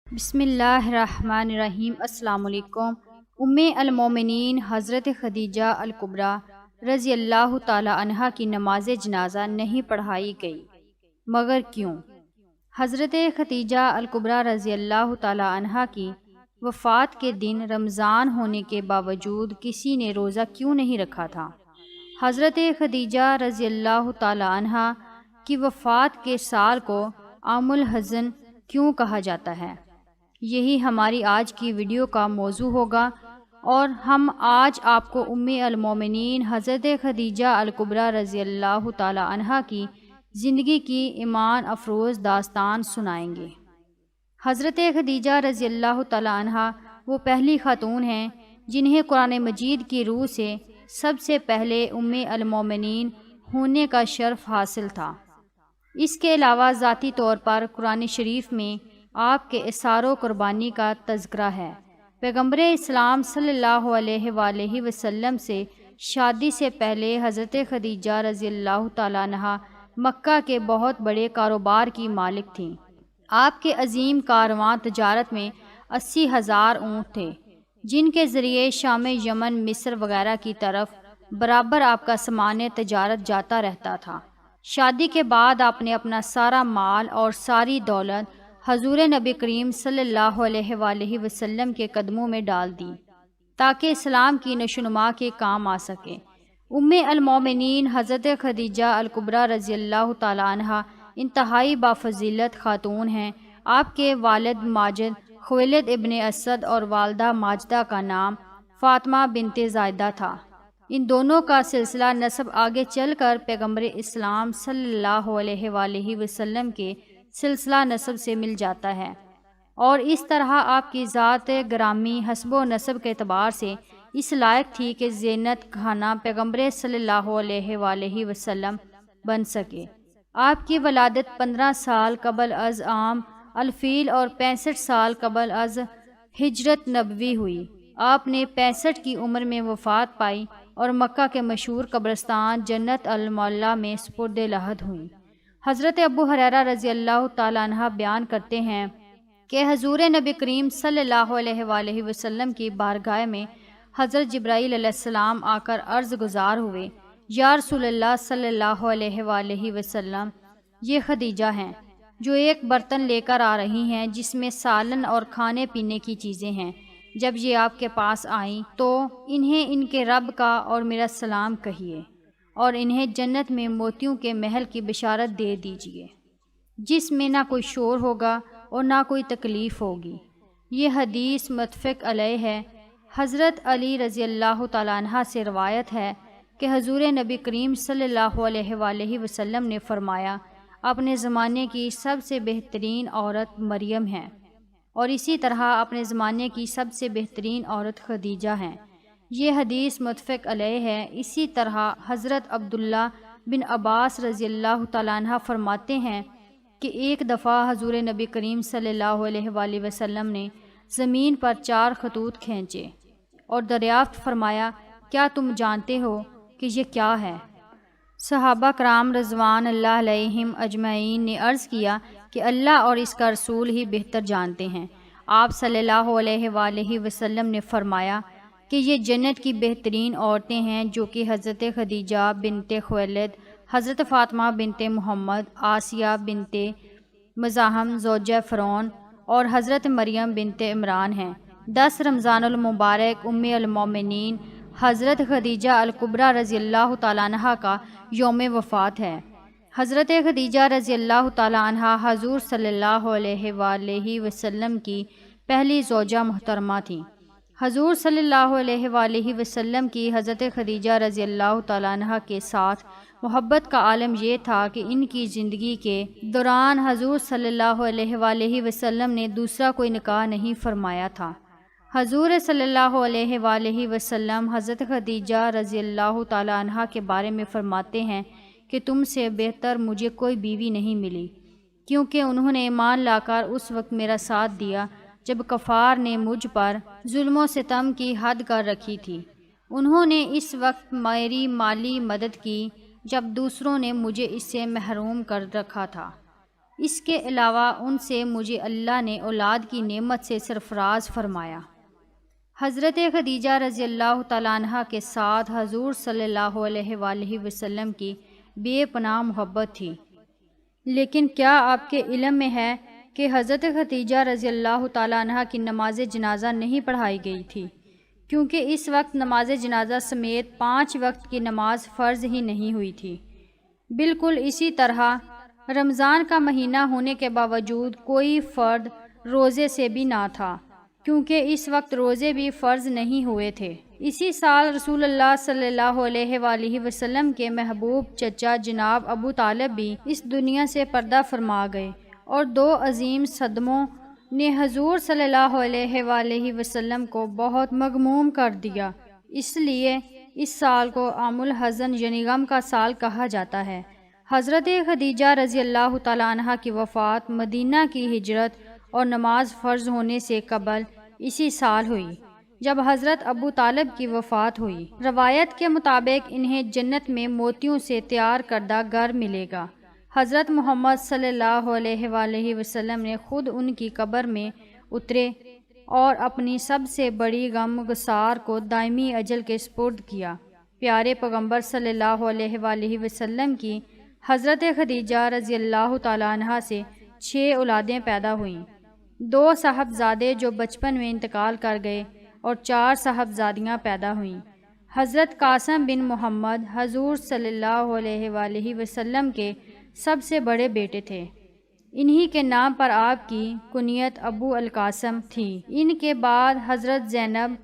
بسم اللہ الرحمن الرحیم۔ السلام علیکم۔ ام المومنین حضرت خدیجہ الکبریٰ رضی اللہ تعالی عنہا کی نماز جنازہ نہیں پڑھائی گئی، مگر کیوں؟ حضرت خدیجہ الکبریٰ رضی اللہ تعالی عنہا کی وفات کے دن رمضان ہونے کے باوجود کسی نے روزہ کیوں نہیں رکھا تھا؟ حضرت خدیجہ رضی اللہ تعالی عنہا کی وفات کے سال کو عام الحزن کیوں کہا جاتا ہے؟ یہی ہماری آج کی ویڈیو کا موضوع ہوگا، اور ہم آج آپ کو ام المومنین حضرت خدیجہ الکبریٰ رضی اللہ تعالی عنہا کی زندگی کی ایمان افروز داستان سنائیں گے۔ حضرت خدیجہ رضی اللہ تعالی عنہا وہ پہلی خاتون ہیں جنہیں قرآن مجید کی روح سے سب سے پہلے ام المومنین ہونے کا شرف حاصل تھا۔ اس کے علاوہ ذاتی طور پر قرآن شریف میں آپ کے اثار و قربانی کا تذکرہ ہے۔ پیغمبر اسلام صلی اللہ علیہ وآلہ وسلم سے شادی سے پہلے حضرت خدیجہ رضی اللہ تعالیٰ عنہا مکہ کے بہت بڑے کاروبار کی مالک تھیں۔ آپ کے عظیم کارواں تجارت میں 80,000 اونٹ تھے، جن کے ذریعے شام، یمن، مصر وغیرہ کی طرف برابر آپ کا سامان تجارت جاتا رہتا تھا۔ شادی کے بعد آپ نے اپنا سارا مال اور ساری دولت حضور نبی کریم صلی اللہ علیہ وآلہ وسلم کے قدموں میں ڈال دی تاکہ اسلام کی نشوونما کے کام آ سکے۔ ام المومنین حضرت خدیجہ الکبریٰ رضی اللہ تعالی عنہا انتہائی بافضیلت خاتون ہیں۔ آپ کے والد ماجد خویلد ابن اسد اور والدہ ماجدہ کا نام فاطمہ بنت زائدہ تھا۔ ان دونوں کا سلسلہ نسب آگے چل کر پیغمبر اسلام صلی اللہ علیہ وآلہ وسلم کے سلسلہ نسب سے مل جاتا ہے، اور اس طرح آپ کی ذات گرامی حسب و نسب کے اعتبار سے اس لائق تھی کہ زینت خانہ پیغمبر صلی اللہ علیہ وآلہ وسلم بن سکے۔ آپ کی ولادت 15 سال قبل از عام الفیل اور 65 سال قبل از ہجرت نبوی ہوئی۔ آپ نے 65 کی عمر میں وفات پائی اور مکہ کے مشہور قبرستان جنت المعلیٰ میں سپرد لحد ہوئیں۔ حضرت ابو ہریرہ رضی اللہ تعالیٰ عنہ بیان کرتے ہیں کہ حضور نبی کریم صلی اللہ علیہ وآلہ وسلم کی بارگاہ میں حضرت جبرائیل علیہ السلام آ کر عرض گزار ہوئے، یا رسول اللہ صلی اللہ علیہ وآلہ وسلم، یہ خدیجہ ہیں جو ایک برتن لے کر آ رہی ہیں جس میں سالن اور کھانے پینے کی چیزیں ہیں۔ جب یہ آپ کے پاس آئیں تو انہیں ان کے رب کا اور میرا سلام کہیے، اور انہیں جنت میں موتیوں کے محل کی بشارت دے دیجیے، جس میں نہ کوئی شور ہوگا اور نہ کوئی تکلیف ہوگی۔ یہ حدیث متفق علیہ ہے۔ حضرت علی رضی اللہ تعالیٰ عنہ سے روایت ہے کہ حضور نبی کریم صلی اللہ علیہ وآلہ وسلم نے فرمایا، اپنے زمانے کی سب سے بہترین عورت مریم ہے، اور اسی طرح اپنے زمانے کی سب سے بہترین عورت خدیجہ ہیں۔ یہ حدیث متفق علیہ ہے۔ اسی طرح حضرت عبداللہ بن عباس رضی اللہ تعالیٰ عنہ فرماتے ہیں کہ ایک دفعہ حضور نبی کریم صلی اللہ علیہ وآلہ وسلم نے زمین پر 4 خطوط کھینچے اور دریافت فرمایا، کیا تم جانتے ہو کہ یہ کیا ہے؟ صحابہ کرام رضوان اللہ علیہم اجمعین نے عرض کیا کہ اللہ اور اس کا رسول ہی بہتر جانتے ہیں۔ آپ صلی اللہ علیہ وآلہ وسلم نے فرمایا کہ یہ جنت کی بہترین عورتیں ہیں، جو کہ حضرت خدیجہ بنت خویلد، حضرت فاطمہ بنت محمد، آسیہ بنت مزاحم زوجہ فرعون، اور حضرت مریم بنت عمران ہیں۔ 10 رمضان المبارک ام المومنین حضرت خدیجہ الکبریٰ رضی اللہ تعالیٰ عنہا کا یوم وفات ہے۔ حضرت خدیجہ رضی اللہ تعالیٰ عنہا حضور صلی اللہ علیہ وآلہ وسلم کی پہلی زوجہ محترمہ تھیں۔ حضور صلی اللہ علیہ وآلہ وسلم کی حضرت خدیجہ رضی اللہ تعالیٰ عنہا کے ساتھ محبت کا عالم یہ تھا کہ ان کی زندگی کے دوران حضور صلی اللہ علیہ وآلہ وسلم نے دوسرا کوئی نکاح نہیں فرمایا تھا۔ حضور صلی اللہ علیہ وآلہ وسلم حضرت خدیجہ رضی اللہ تعالیٰ عنہا کے بارے میں فرماتے ہیں کہ تم سے بہتر مجھے کوئی بیوی نہیں ملی، کیونکہ انہوں نے ایمان لا کر اس وقت میرا ساتھ دیا جب کفار نے مجھ پر ظلم و ستم کی حد کر رکھی تھی۔ انہوں نے اس وقت میری مالی مدد کی جب دوسروں نے مجھے اس سے محروم کر رکھا تھا۔ اس کے علاوہ ان سے مجھے اللہ نے اولاد کی نعمت سے سرفراز فرمایا۔ حضرت خدیجہ رضی اللہ تعالیٰ عنہ کے ساتھ حضور صلی اللہ علیہ وآلہ وسلم کی بے پناہ محبت تھی، لیکن کیا آپ کے علم میں ہے کہ حضرت خدیجہ رضی اللہ تعالیٰ عنہ کی نماز جنازہ نہیں پڑھائی گئی تھی، کیونکہ اس وقت نماز جنازہ سمیت 5 وقت کی نماز فرض ہی نہیں ہوئی تھی۔ بالکل اسی طرح رمضان کا مہینہ ہونے کے باوجود کوئی فرد روزے سے بھی نہ تھا، کیونکہ اس وقت روزے بھی فرض نہیں ہوئے تھے۔ اسی سال رسول اللہ صلی اللہ علیہ وآلہ وسلم کے محبوب چچا جناب ابو طالب بھی اس دنیا سے پردہ فرما گئے، اور 2 عظیم صدموں نے حضور صلی اللہ علیہ وآلہ وسلم کو بہت مغموم کر دیا۔ اس لیے اس سال کو عام الحزن یعنی غم کا سال کہا جاتا ہے۔ حضرت خدیجہ رضی اللہ تعالیٰ عنہ کی وفات مدینہ کی ہجرت اور نماز فرض ہونے سے قبل اسی سال ہوئی، جب حضرت ابو طالب کی وفات ہوئی۔ روایت کے مطابق انہیں جنت میں موتیوں سے تیار کردہ گھر ملے گا۔ حضرت محمد صلی اللہ علیہ وآلہ وسلم نے خود ان کی قبر میں اترے اور اپنی سب سے بڑی غم گسار کو دائمی اجل کے سپرد کیا۔ پیارے پیغمبر صلی اللہ علیہ وآلہ وسلم کی حضرت خدیجہ رضی اللہ تعالیٰ عنہ سے 6 اولادیں پیدا ہوئیں، 2 صاحبزادے جو بچپن میں انتقال کر گئے اور 4 صاحبزادیاں پیدا ہوئیں۔ حضرت قاسم بن محمد حضور صلی اللہ علیہ وآلہ وسلم کے سب سے بڑے بیٹے تھے۔ انہی کے نام پر آپ کی کنیت ابو القاسم تھی۔ ان کے بعد حضرت زینب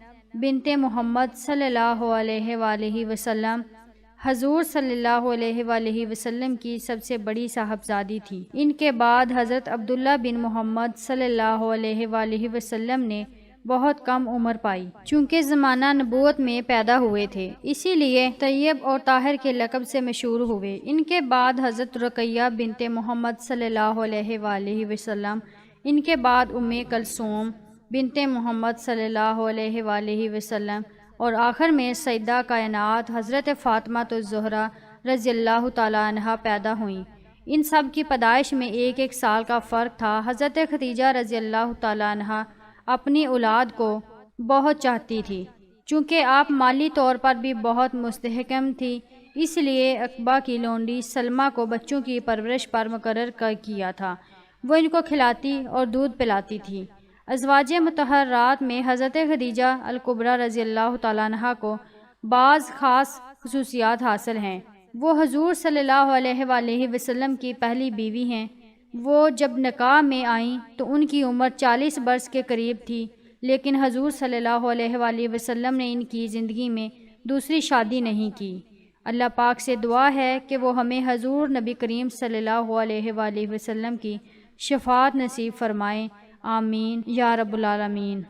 بنت محمد صلی اللہ علیہ وآلہ وسلم حضور صلی اللہ علیہ وآلہ وسلم کی سب سے بڑی صاحبزادی تھی۔ ان کے بعد حضرت عبداللہ بن محمد صلی اللہ علیہ وآلہ وسلم نے بہت کم عمر پائی، چونکہ زمانہ نبوت میں پیدا ہوئے تھے، اسی لیے طیب اور طاہر کے لقب سے مشہور ہوئے۔ ان کے بعد حضرت رقیہ بنت محمد صلی اللہ علیہ وآلہ وسلم، ان کے بعد ام کلثوم بنت محمد صلی اللہ علیہ وآلہ وسلم، اور آخر میں سیدہ کائنات حضرت فاطمہ الزہرا رضی اللہ تعالیٰ عنہ پیدا ہوئیں۔ ان سب کی پیدائش میں 1 سال کا فرق تھا۔ حضرت خدیجہ رضی اللہ تعالیٰ عنہ اپنی اولاد کو بہت چاہتی تھی، چونکہ آپ مالی طور پر بھی بہت مستحکم تھی، اس لیے عقبہ کی لونڈی سلمہ کو بچوں کی پرورش پر مقرر کیا تھا۔ وہ ان کو کھلاتی اور دودھ پلاتی تھی۔ ازواج مطہرات میں حضرت خدیجہ الکبریٰ رضی اللہ تعالیٰ عنہ کو بعض خاص خصوصیات حاصل ہیں۔ وہ حضور صلی اللہ علیہ وآلہ وسلم کی پہلی بیوی ہیں۔ وہ جب نکاح میں آئیں تو ان کی عمر 40 برس کے قریب تھی، لیکن حضور صلی اللہ علیہ وآلہ وسلم نے ان کی زندگی میں دوسری شادی نہیں کی۔ اللہ پاک سے دعا ہے کہ وہ ہمیں حضور نبی کریم صلی اللہ علیہ وآلہ وسلم کی شفاعت نصیب فرمائیں، آمین یا رب العالمین۔